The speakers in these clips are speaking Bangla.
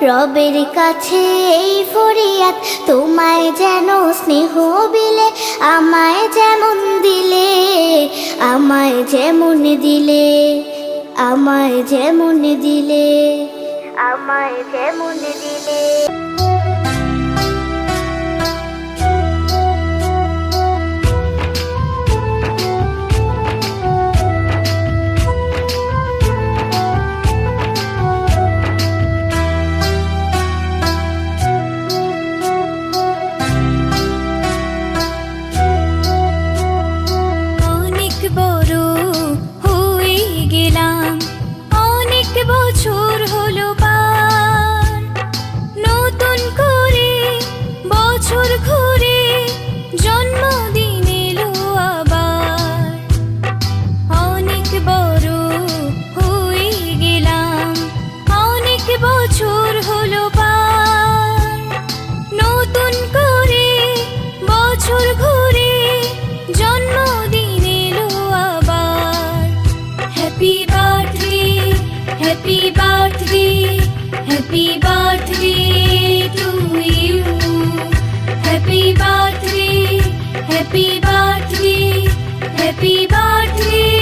রবের কাছে এই ফরিয়াদ, তোমায় যেন স্নেহ বিলে, আমায় যেমন দিলে, আমায় যেমন দিলে, আমায় যেমন দিলে, আমায় যেমন দিলে। বছর হলো পার, নতুন করে বছর ঘুরে জন্মদিন এলো আবার। অনেক বড় হয়ে গেলাম, অনেক বছর হলো পার, নতুন করে বছর ঘুরে জন্মদিন এলো আবার। Happy birthday, happy birthday, happy birthday to you. Happy birthday, happy birthday, happy birthday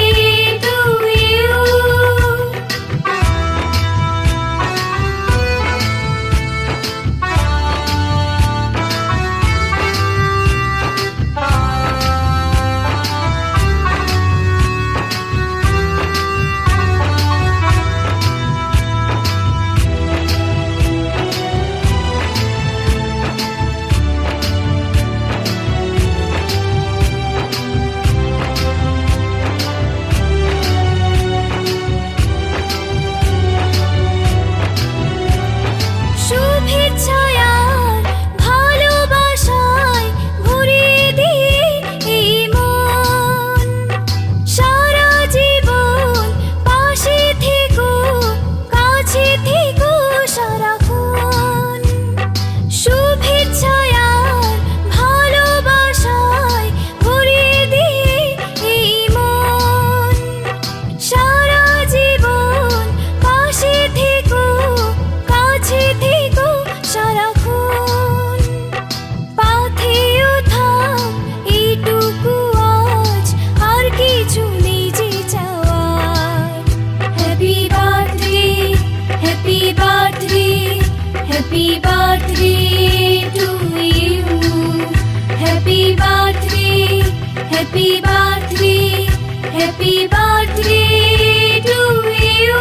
to you. Happy birthday to you. Happy birthday, happy birthday, happy birthday to you.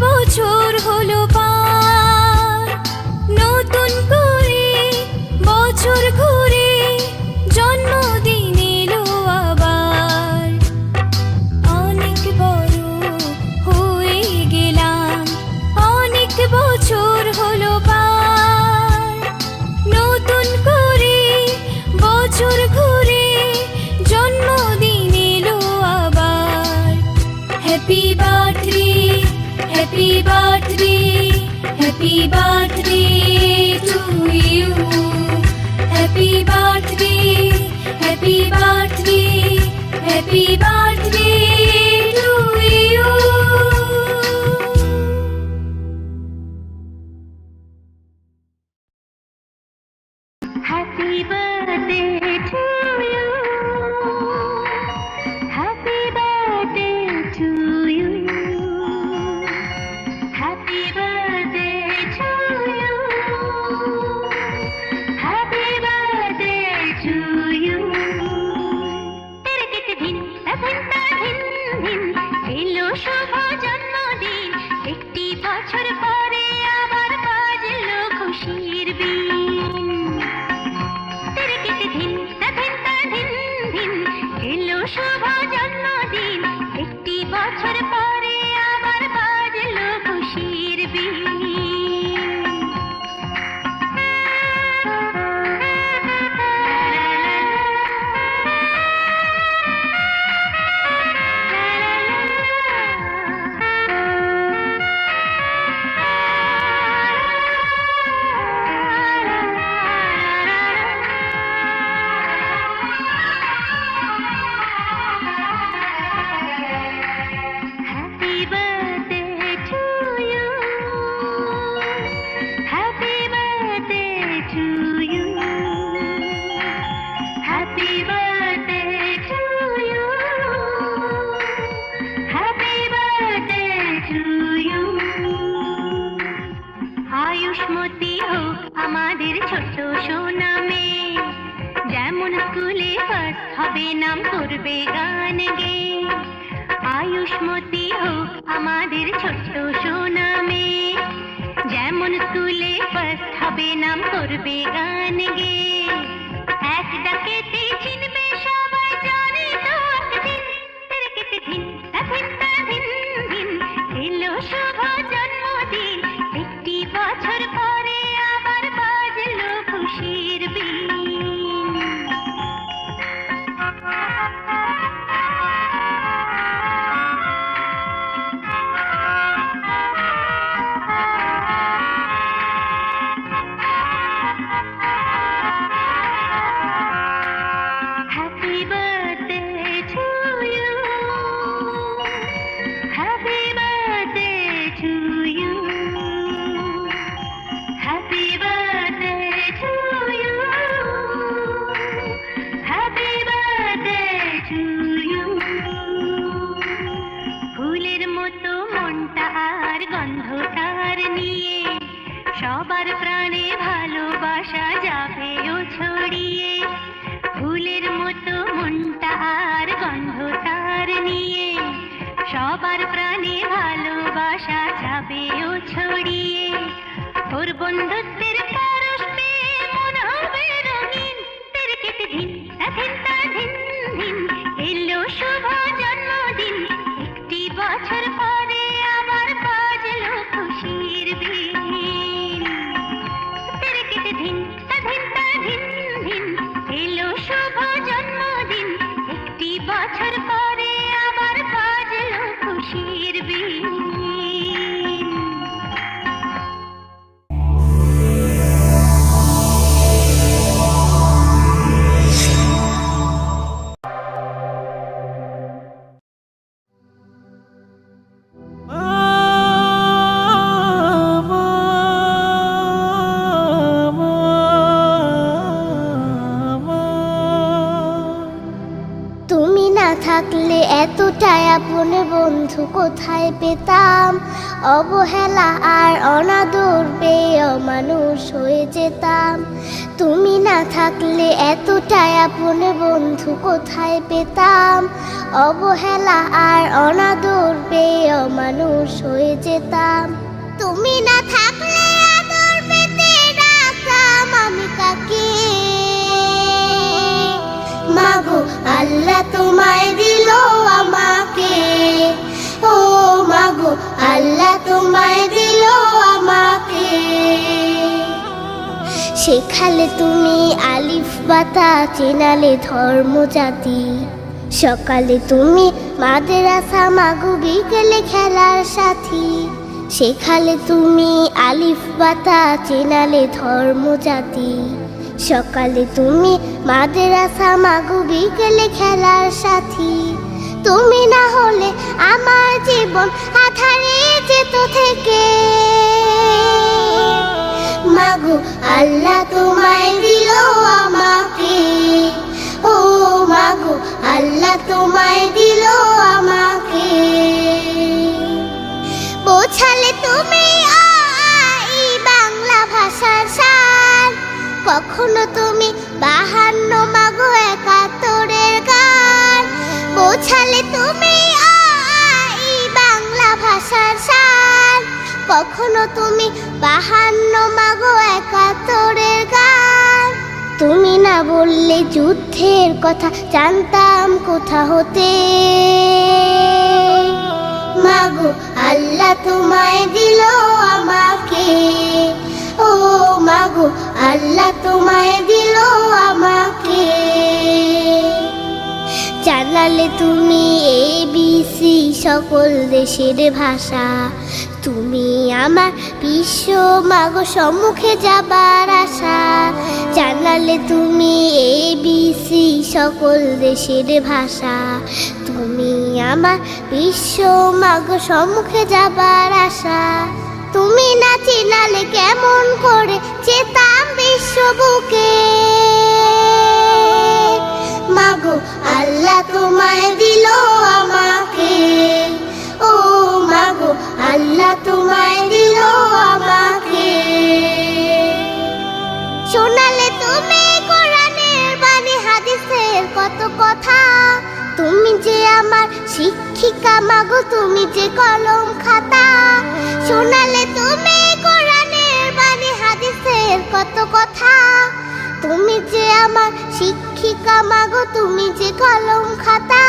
বছর হলো পার, নতুন করে বছর ঘুরে জন্মদিন এলো আবার। অনেক বড় হয়ে গেলাম, অনেক বছর হলো পার, নতুন করে বছর ঘুরে জন্মদিন এলো আবার। Happy birthday, happy birthday, happy birthday to happy birthday to you. Happy birthday to you. Happy birthday to you. Happy birthday to you. Happy birthday to you. तेरे कित दिन तभिन्ता दिन दिन एलो शुभ जन्मदिन একটি বছর পরে আবার বাজলো খুশির বিন तेरे कित दिन तभिन्ता दिन दिन एलो शुभ जन्मदिन একটি বছর পরে আবার বাজলো খুশির বিন Happy birthday to you. Happy birthday to you. Happy birthday to you. Happy birthday to you. Ayushmati হোক আমাদের ছোট সোনা মেয়ে যেমন স্কুলে ফার্স্ট হবে নাম করবে গান গেয়ে আয়ুষ্মতী হোক আমাদের ছোট্ট সোনা মেয়ে যেমন স্কুলে ফার্স্ট হবে নাম করবে গান গেয়ে এক ডাকেতে চিনবে সবাই জানে তো একদিন তেরে কেতে দিন তভিন্তা দিন দিন এলো শুভ জন্মদিন একটি বছর পরে আবার বাজলো খুশির বিন Happy birthday to you. Happy birthday to you. Happy birthday to you. Happy birthday to you. ফুলের মতো মনটা আর গন্ধটার নিয়ে সবার প্রাণে ভালোবাসা যাবে ও ছড়িয়ে ফুলের মতো মনটা আর গন্ধটার নিয়ে সবার প্রাণে ভালোবাসা যাবে ও ছড়িয়ে তোর বন্ধুত্বের পরশে মন হবে রঙিন তেরে কেটে দিন তভিন্তা দিন দিন এলো শুভ জন্মদিন একটি বছর পরে আবার বাজলো খুশির বিন তেরে কেটে দিন তভিন্তা দিন দিন এলো শুভ জন্মদিন একটি বছর পরে আবার বাজলো খুশির বিন তুমি না থাকলে এতটাই আপন বন্ধু কোথায় পেতাম অবহেলা আর অনাদর পেয়ে অমানুষ হয়ে যেতাম তুমি না থাকলে এতটাই আপন বন্ধু কোথায় পেতাম অবহেলা আর অনাদর পেয়ে অমানুষ হয়ে যেতাম তুমি না থাকলে আদর পেতে রাখতাম আমি কাকে মাগো আল্লাহ তোমায় দিল আমাকে ও মাগো আল্লাহ তোমায় দিল আমাকে শেখালে তুমি আলিফ বাতা চেনালে ধর্ম জাতি সকালে তুমি মাদ্রাসা মাগো বিকেলে খেলার সাথী শেখালে তুমি আলিফ বাতা চেনালে ধর্ম জাতি সকালে তুমি মাদ্রাসা মাগো বিকেলে খেলার সাথী তুমি না হলে আমার জীবন আধারে যেত থেকে। মাগো আল্লাহ তোমায় দিল আমাকে, ও মাগো আল্লাহ তোমায় দিল আমাকে। বোঝালে তুমি এই বাংলা ভাষার শান, কখনো তুমি 52 মাগো 71-এর গান। বোঝালে তুমি এই বাংলা ভাষার শান, কখনো তুমি 52 মাগো 71-এর গান। তুমি না বললে যুদ্ধের কথা জানতাম কোথা হতে। মাগো আল্লাহ তোমায় দিল আমাকে, ও মাগো আল্লাহ তোমায় দিল আমাকে। জানালে তুমি ABC সকল দেশের ভাষা, তুমি আমার বিশ্ব মাগো সম্মুখে যাবার আশা। জানালে তুমি ABC সকল দেশের ভাষা, তুমি আমার বিশ্ব মাগো সম্মুখে যাবার আশা। তুমি না চিনালে কেমন করে যেতাম বিশ্ব বুকে। মাগো আল্লাহ তোমায় দিল আমাকে, ও মাগো আল্লাহ তোমায় দিল আমাকে। শোনালে তুমি কোরআনের বাণী হাদিসের কত কথা, তুমি যে আমার শিক্ষিকা মাগো, তুমি যে কলম খাতা। শোনালে তুমি কোরআনের বাণী হাদিসের কত কথা, তুমি যে আমার শিক্ষিকা মাগো, তুমি যে কলম খাতা।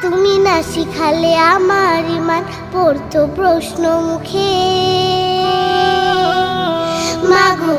তুমি না শিখালে আমার ইমান পড়তো প্রশ্ন মুখে। মাগো